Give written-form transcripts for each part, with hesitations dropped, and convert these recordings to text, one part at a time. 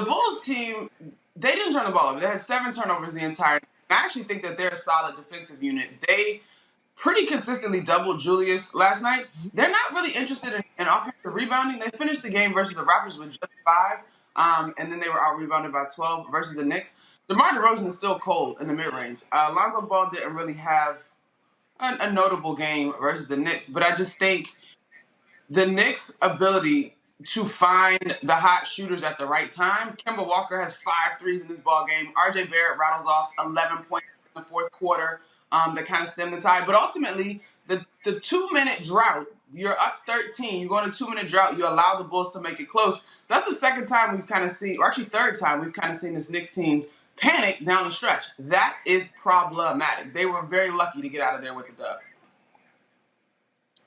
the Bulls team, they didn't turn the ball over. They had 7 turnovers the entire time. I actually think that they're a solid defensive unit. They pretty consistently doubled Julius last night. They're not really interested in offensive rebounding. They finished the game versus the Raptors with just 5, and then they were out-rebounded by 12 versus the Knicks. DeMar DeRozan is still cold in the mid-range. Lonzo Ball didn't really have a notable game versus the Knicks, but I just think the Knicks' ability to find the hot shooters at the right time. Kemba Walker has 5 threes in this ball game. RJ Barrett rattles off 11 points in the fourth quarter that kind of stemmed the tide. But ultimately, the 2-minute drought, you're up 13, you go on a 2-minute drought, you allow the Bulls to make it close. That's the second time we've kind of seen, or actually third time we've kind of seen this Knicks team panic down the stretch. That is problematic. They were very lucky to get out of there with the dub.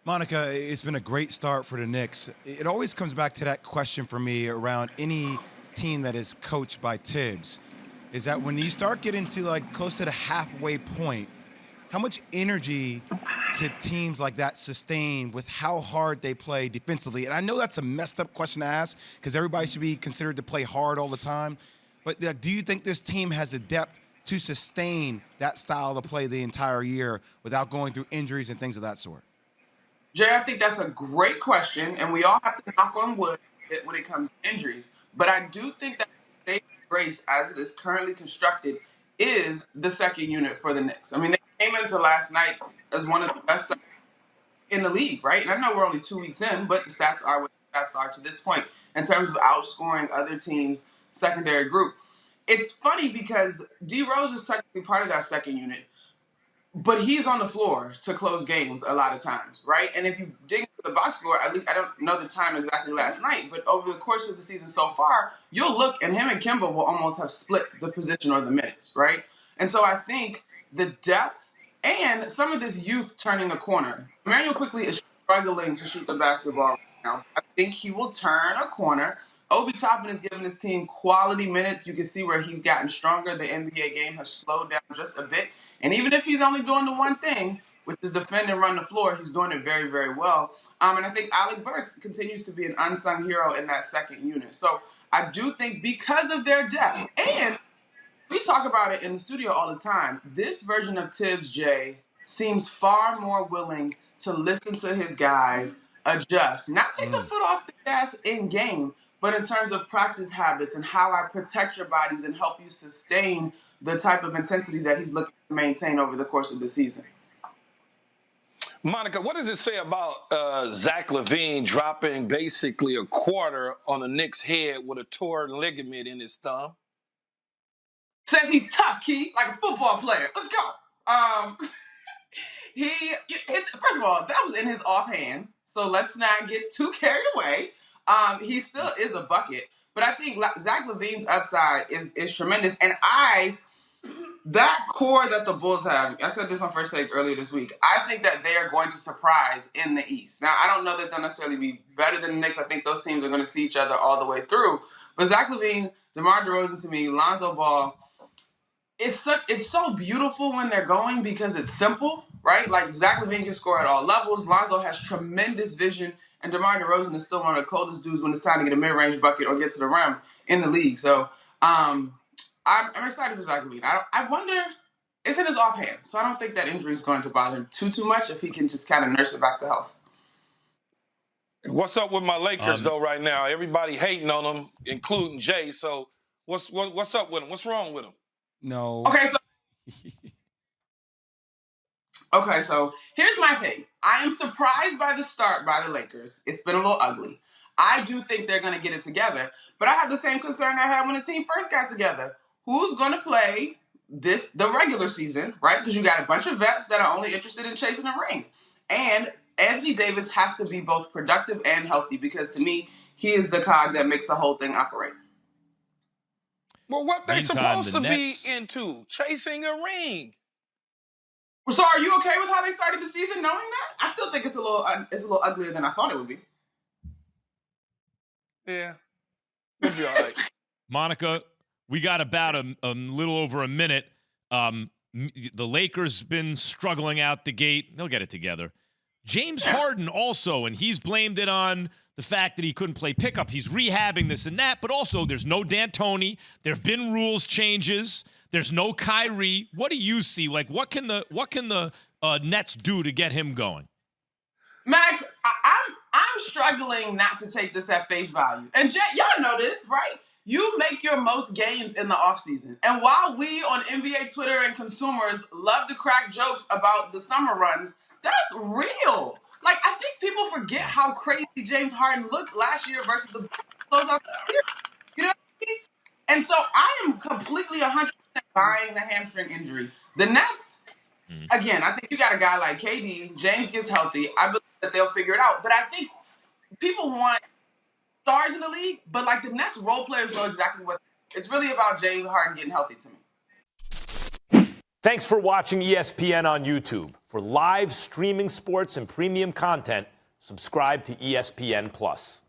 Monica, it's been a great start for the Knicks. It always comes back to that question for me around any team that is coached by Tibbs, is that when you start getting to like close to the halfway point, how much energy could teams like that sustain with how hard they play defensively? And I know that's a messed up question to ask because everybody should be considered to play hard all the time. But do you think this team has the depth to sustain that style of play the entire year without going through injuries and things of that sort? Jay, I think that's a great question, and we all have to knock on wood when it comes to injuries. But I do think that the race, as it is currently constructed, is the second unit for the Knicks. I mean, they came into last night as one of the best in the league, right? And I know we're only 2 weeks in, but the stats are what the stats are to this point in terms of outscoring other teams' secondary group. It's funny because D Rose is technically part of that second unit, but he's on the floor to close games a lot of times, right? And if you dig into the box score, at least I don't know the time exactly last night, but over the course of the season so far, you'll look and him and Kemba will almost have split the position or the minutes, right? And so I think the depth and some of this youth turning a corner. Emmanuel quickly is struggling to shoot the basketball right now. I think he will turn a corner. Obi Toppin has given his team quality minutes. You can see where he's gotten stronger. The NBA game has slowed down just a bit. And even if he's only doing the one thing, which is defend and run the floor, he's doing it very, very well. And I think Alec Burks continues to be an unsung hero in that second unit. So I do think because of their depth, and we talk about it in the studio all the time, this version of Tibbs, Jay, seems far more willing to listen to his guys, adjust, not take the foot off the gas in game, but in terms of practice habits and how I protect your bodies and help you sustain the type of intensity that he's looking to maintain over the course of the season. Monica, what does it say about Zach LaVine dropping basically a quarter on the Knicks' head with a torn ligament in his thumb? Says he's tough, Key, like a football player. Let's go. First of all, that was in his offhand, so let's not get too carried away. He still is a bucket, but I think Zach LaVine's upside is tremendous, and that core that the Bulls have, I said this on First Take earlier this week, I think that they are going to surprise in the East. Now, I don't know that they'll necessarily be better than the Knicks. I think those teams are going to see each other all the way through. But Zach LaVine, DeMar DeRozan to me, Lonzo Ball, it's so beautiful when they're going because it's simple, right? Like Zach LaVine can score at all levels. Lonzo has tremendous vision. And DeMar DeRozan is still one of the coldest dudes when it's time to get a mid-range bucket or get to the rim in the league. So, I'm excited for Zach LaVine. I wonder, it's in his offhand, so I don't think that injury is going to bother him too much if he can just kind of nurse it back to health. What's up with my Lakers, though, right now? Everybody hating on them, including Jay. So what's up with them? What's wrong with them? No. Okay, so here's my thing. I am surprised by the start by the Lakers. It's been a little ugly. I do think they're going to get it together, but I have the same concern I had when the team first got together. Who's going to play the regular season, right? Because you got a bunch of vets that are only interested in chasing a ring. And Anthony Davis has to be both productive and healthy because, to me, he is the cog that makes the whole thing operate. Well, what they supposed to be into? Chasing a ring. So are you okay with how they started the season knowing that? I still think it's a little uglier than I thought it would be. Yeah. It'll be all right. Monica, we got about a little over a minute. The Lakers been struggling out the gate. They'll get it together. James Harden also, and he's blamed it on the fact that he couldn't play pickup. He's rehabbing this and that, but also there's no D'Antoni. There have been rules changes. There's no Kyrie. What do you see? Like, what can the Nets do to get him going? Max, I'm struggling not to take this at face value. And y'all know this, right? You make your most gains in the offseason. And while we on NBA Twitter and consumers love to crack jokes about the summer runs, that's real. Like, I think people forget how crazy James Harden looked last year versus the closeout year. You know what I mean? And so I am completely 100% buying the hamstring injury. The Nets, again, I think you got a guy like KD. James gets healthy. I believe that they'll figure it out. But I think people want stars in the league, but like the Nets role players know exactly what. It's really about James Harden getting healthy to me. Thanks for watching ESPN on YouTube. For live streaming sports and premium content, subscribe to ESPN Plus.